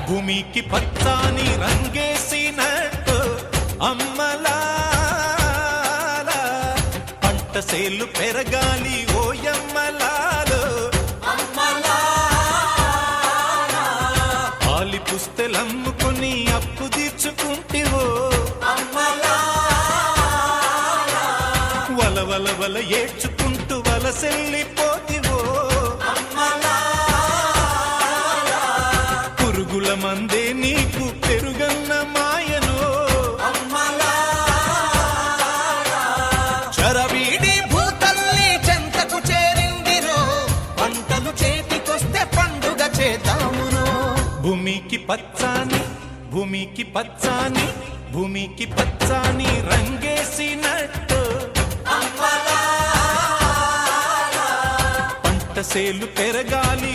భూమికి పచ్చాని రంగేసినట్టు అమ్మలాల పంట సేలు పెరగాలి ఓయమ్మలాలు పాలి పుస్తెలమ్ముకుని అప్పు తీర్చుకుంటివో వల వల వల ఏడ్చుకుంటూ వలసెల్లిపోతివో పురుగుల మందే నీకు పెరుగన్న మాయను చరవీడి భూతల్లి చెంతకు చేరిందిరో పంటలు చేతికొస్తే పండుగ చేద్దామురో భూమికి పచ్చాని భూమికి పచ్చాని భూమికి పచ్చాని రంగేసినట్టు పంట సేలు పెరగాలి